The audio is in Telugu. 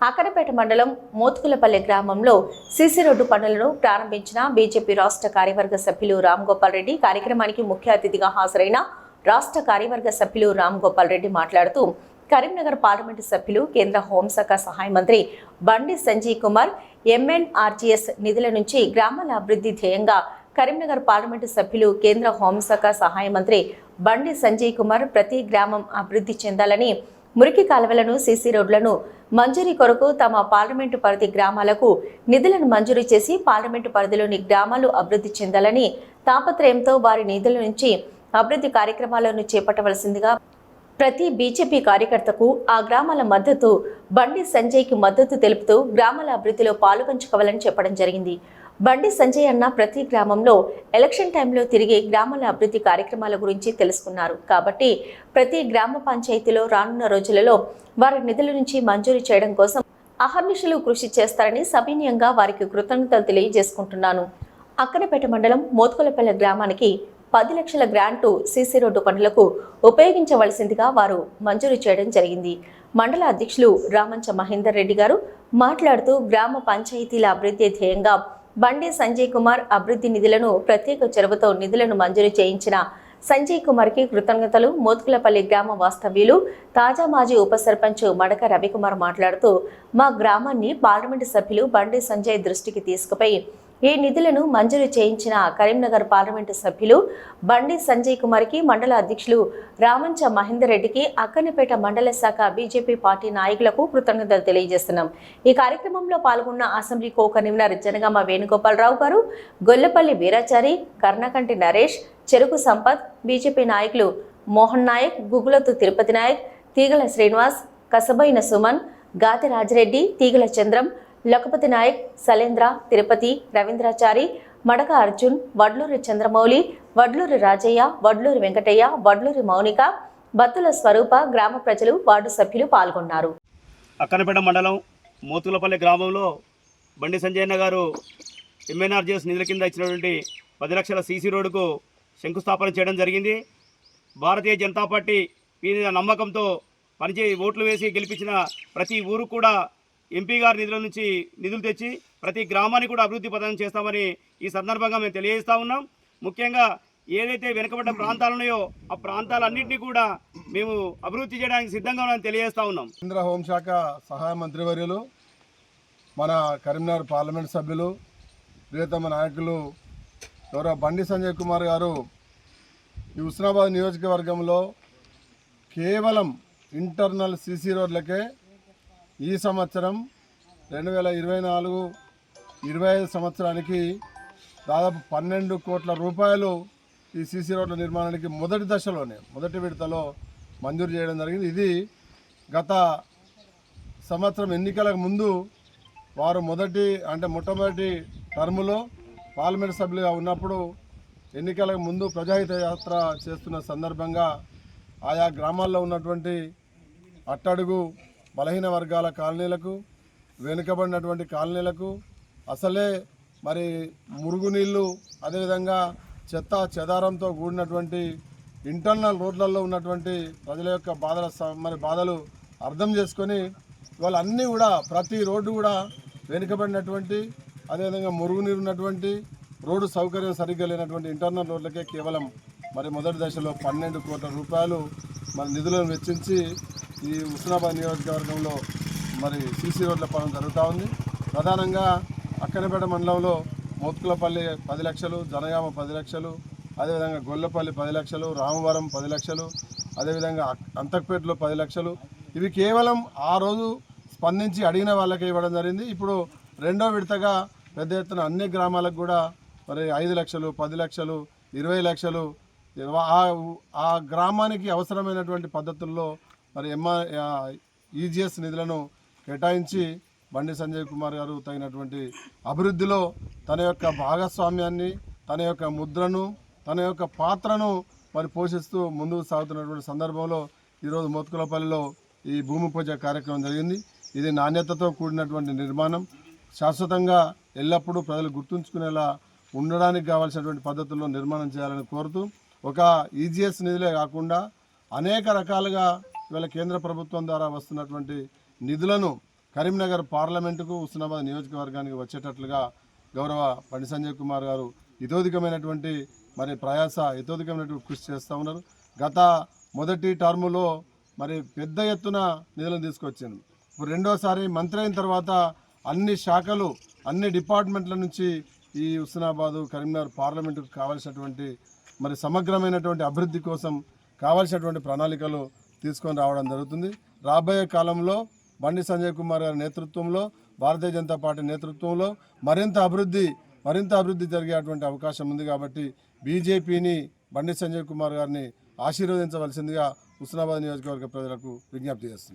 ఆకరపేట మండలం మోత్కులపల్లి గ్రామంలో సీసీ రోడ్డు పనులను ప్రారంభించిన బీజేపీ రాష్ట్ర కార్యవర్గ సభ్యులు రామ్ గోపాల్ రెడ్డి కార్యక్రమానికి ముఖ్య అతిథిగా హాజరైన రాష్ట్ర కార్యవర్గ సభ్యులు రామ్ గోపాల్ రెడ్డి మాట్లాడుతూ కరీంనగర్ పార్లమెంటు సభ్యులు కేంద్ర హోంశాఖ సహాయ మంత్రి బండి సంజయ్ కుమార్ ఎంఎన్ఆర్జీఎస్ నిధుల నుంచి గ్రామాల అభివృద్ధి ధ్యేయంగా కరీంనగర్ పార్లమెంటు సభ్యులు కేంద్ర హోంశాఖ సహాయ మంత్రి బండి సంజయ్ కుమార్ ప్రతి గ్రామం అభివృద్ధి చెందాలని మురికి కాలువలను సీసీ రోడ్లను మంజూరీ కొరకు తమ పార్లమెంటు పరిధి గ్రామాలకు నిధులను మంజూరు చేసి పార్లమెంటు పరిధిలోని గ్రామాలు అభివృద్ధి చెందాలని తాపత్రయంతో వారి నిధుల నుంచి అభివృద్ధి కార్యక్రమాలను చేపట్టవలసిందిగా ప్రతి బీజేపీ కార్యకర్తకు ఆ గ్రామాల మద్దతు బండి సంజయ్కి మద్దతు తెలుపుతూ గ్రామాల అభివృద్ధిలో పాలుపంచుకోవాలని చెప్పడం జరిగింది. బండి సంజయ్ అన్న ప్రతి గ్రామంలో ఎలక్షన్ టైంలో తిరిగి గ్రామాల అభివృద్ధి కార్యక్రమాల గురించి తెలుసుకున్నారు. కాబట్టి ప్రతి గ్రామ పంచాయతీలో రానున్న రోజులలో వారి నిధుల నుంచి మంజూరు చేయడం కోసం అహర్నిశలు కృషి చేస్తారని సవినయంగా వారికి కృతజ్ఞతలు తెలియజేసుకుంటున్నాను. అక్కనపేట మండలం మోత్కులపల్లి గ్రామానికి 10 లక్షల గ్రాంటు సీసీ రోడ్డు పనులకు ఉపయోగించవలసిందిగా వారు మంజూరు చేయడం జరిగింది. మండల అధ్యక్షులు రామంచ మహేందర్ రెడ్డి గారు మాట్లాడుతూ గ్రామ పంచాయతీల అభివృద్ధి ధ్యేయంగా బండి సంజయ్ కుమార్ అభివృద్ధి నిధులను ప్రత్యేక చొరవతో నిధులను మంజూరు చేయించిన సంజయ్ కుమార్కి కృతజ్ఞతలు. మోత్కులపల్లి గ్రామ వాస్తవ్యులు తాజా మాజీ ఉప సర్పంచ్ మడక రవికుమార్ మాట్లాడుతూ మా గ్రామాన్ని పార్లమెంటు సభ్యులు బండి సంజయ్ దృష్టికి తీసుకుపోయి ఈ నిధులను మంజూరు చేయించిన కరీంనగర్ పార్లమెంటు సభ్యులు బండి సంజయ్ కుమార్కి, మండల అధ్యక్షులు రామంచ మహేందర్ రెడ్డికి, అక్కన్నపేట మండల శాఖ బీజేపీ పార్టీ నాయకులకు కృతజ్ఞతలు తెలియజేస్తున్నాం. ఈ కార్యక్రమంలో పాల్గొన్న assembly co convener Janagama Venugopalarao గారు, గొల్లపల్లి వీరాచారి, కర్ణకంటి నరేష్, చెరుకు సంపత్, బీజేపీ నాయకులు మోహన్ నాయక్, గుగులతు తిరుపతి నాయక్, తీగల శ్రీనివాస్, కసబైన సుమన్, గాతి రాజిరెడ్డి, తీగల చంద్రం, లఖపతి నాయక్, సలేంద్ర, తిరుపతి, రవీంద్రాచారి, మడక అర్జున్, వడ్లూరి చంద్రమౌళి, వడ్లూరి రాజయ్య, వడ్లూరి వెంకటయ్య, వడ్లూరి మౌనిక, బత్తుల స్వరూప, గ్రామ ప్రజలు, వార్డు సభ్యులు పాల్గొన్నారు. అక్కనపేట మండలం మోతులపల్లి గ్రామంలో బండి సంజయన్న గారు ఎంఎన్ఆర్జీఎస్ నిధుల కింద ఇచ్చినటువంటి 10 లక్షల సీసీ రోడ్డుకు శంకుస్థాపన చేయడం జరిగింది. భారతీయ జనతా పార్టీ మీద నమ్మకంతో ఓట్లు వేసి గెలిపించిన ప్రతి ఊరు కూడా ఎంపీ గారి నిధుల నుంచి నిధులు తెచ్చి ప్రతి గ్రామాన్ని కూడా అభివృద్ధి పథకం చేస్తామని ఈ సందర్భంగా మేము తెలియజేస్తూ ఉన్నాం. ముఖ్యంగా ఏదైతే వెనుకబడ్డ ప్రాంతాలు ఉన్నాయో ఆ ప్రాంతాలన్నింటినీ కూడా మేము అభివృద్ధి చేయడానికి సిద్ధంగా ఉన్నామని తెలియజేస్తూ ఉన్నాం. కేంద్ర హోంశాఖ సహాయ మంత్రివర్యులు, మన కరీంనగర్ పార్లమెంట్ సభ్యులు, ప్రియతమ నాయకులు గౌరవ బండి సంజయ్ కుమార్ గారు ఈ హుస్నాబాద్ నియోజకవర్గంలో కేవలం ఇంటర్నల్ సీసీ రోడ్లకే ఈ సంవత్సరం 2024-25 సంవత్సరానికి దాదాపు 12 కోట్ల రూపాయలు ఈ సీసీ రోడ్ల నిర్మాణానికి మొదటి విడతలో మంజూరు చేయడం జరిగింది. ఇది గత సంవత్సరం ఎన్నికలకు ముందు వారు మొట్టమొదటి టర్ములో పార్లమెంట్ సభ్యులుగా ఉన్నప్పుడు ఎన్నికలకు ముందు ప్రజాహిత యాత్ర చేస్తున్న సందర్భంగా ఆయా గ్రామాల్లో ఉన్నటువంటి అట్టడుగు బలహీన వర్గాల కాలనీలకు, వెనుకబడినటువంటి కాలనీలకు అసలే మరి మురుగునీళ్ళు, అదేవిధంగా చెత్త చెదారంతో కూడినటువంటి ఇంటర్నల్ రోడ్లలో ఉన్నటువంటి ప్రజల యొక్క బాధలు అర్థం చేసుకొని వాళ్ళన్నీ కూడా ప్రతి రోడ్డు కూడా వెనుకబడినటువంటి, అదేవిధంగా మురుగునీరు ఉన్నటువంటి, రోడ్డు సౌకర్యం సరిగ్గా లేనటువంటి ఇంటర్నల్ రోడ్లకే కేవలం మొదటి దశలో 12 కోట్ల రూపాయలు నిధులను వెచ్చించి ఈ హుస్నాబాద్ నియోజకవర్గంలో సీసీ రోడ్ల పనులు జరుగుతూ ఉంది. ప్రధానంగా అక్కనపేట మండలంలో మోత్కులపల్లి 10 లక్షలు, జనగామ 10 లక్షలు, అదేవిధంగా గొల్లపల్లి 10 లక్షలు, రామవరం 10 లక్షలు, అదేవిధంగా అంతక్పేటలో 10 లక్షలు. ఇవి కేవలం ఆ రోజు స్పందించి అడిగిన వాళ్ళకే ఇవ్వడం జరిగింది. ఇప్పుడు రెండో విడతగా పెద్ద ఎత్తున అన్ని గ్రామాలకు కూడా 5 లక్షలు, 10 లక్షలు, 20 లక్షలు ఆ గ్రామానికి అవసరమైనటువంటి పద్ధతుల్లో ఈజీఎస్ నిధులను కేటాయించి బండి సంజయ్ కుమార్ గారు తగినటువంటి అభివృద్ధిలో తన యొక్క భాగస్వామ్యాన్ని, తన యొక్క ముద్రను, తన యొక్క పాత్రను పోషిస్తూ ముందుకు సాగుతున్నటువంటి సందర్భంలో ఈరోజు మోత్కులపల్లిలో ఈ భూమి పూజ కార్యక్రమం జరిగింది. ఇది నాణ్యతతో కూడినటువంటి నిర్మాణం, శాశ్వతంగా ఎల్లప్పుడూ ప్రజలు గుర్తుంచుకునేలా ఉండడానికి కావాల్సినటువంటి పద్ధతుల్లో నిర్మాణం చేయాలని కోరుతూ, ఒక ఈజీఎస్ నిధులే కాకుండా అనేక రకాలుగా ఇవాళ కేంద్ర ప్రభుత్వం ద్వారా వస్తున్నటువంటి నిధులను కరీంనగర్ పార్లమెంటుకు హుస్నాబాద్ నియోజకవర్గానికి వచ్చేటట్లుగా గౌరవ బండి సంజయ్ కుమార్ గారు ఇతోధికమైనటువంటి మరి ప్రయాస ఇతోధికమైనటువంటి కృషి చేస్తూ ఉన్నారు. గత మొదటి టర్ములో మరి పెద్ద ఎత్తున నిధులను తీసుకొచ్చింది. ఇప్పుడు రెండోసారి మంత్రి అయిన తర్వాత అన్ని శాఖలు అన్ని డిపార్ట్మెంట్ల నుంచి ఈ హుస్నాబాదు కరీంనగర్ పార్లమెంటుకు కావాల్సినటువంటి మరి సమగ్రమైనటువంటి అభివృద్ధి కోసం కావాల్సినటువంటి ప్రణాళికలు తీసుకొని రావడం జరుగుతుంది. రాబోయే కాలంలో బండి సంజయ్ కుమార్ గారి నేతృత్వంలో భారతీయ జనతా పార్టీ నేతృత్వంలో మరింత అభివృద్ధి జరిగేటువంటి అవకాశం ఉంది. కాబట్టి బీజేపీని బండి సంజయ్ కుమార్ గారిని ఆశీర్వదించవలసిందిగా హుస్నాబాద్ నియోజకవర్గ ప్రజలకు విజ్ఞప్తి చేస్తుంది.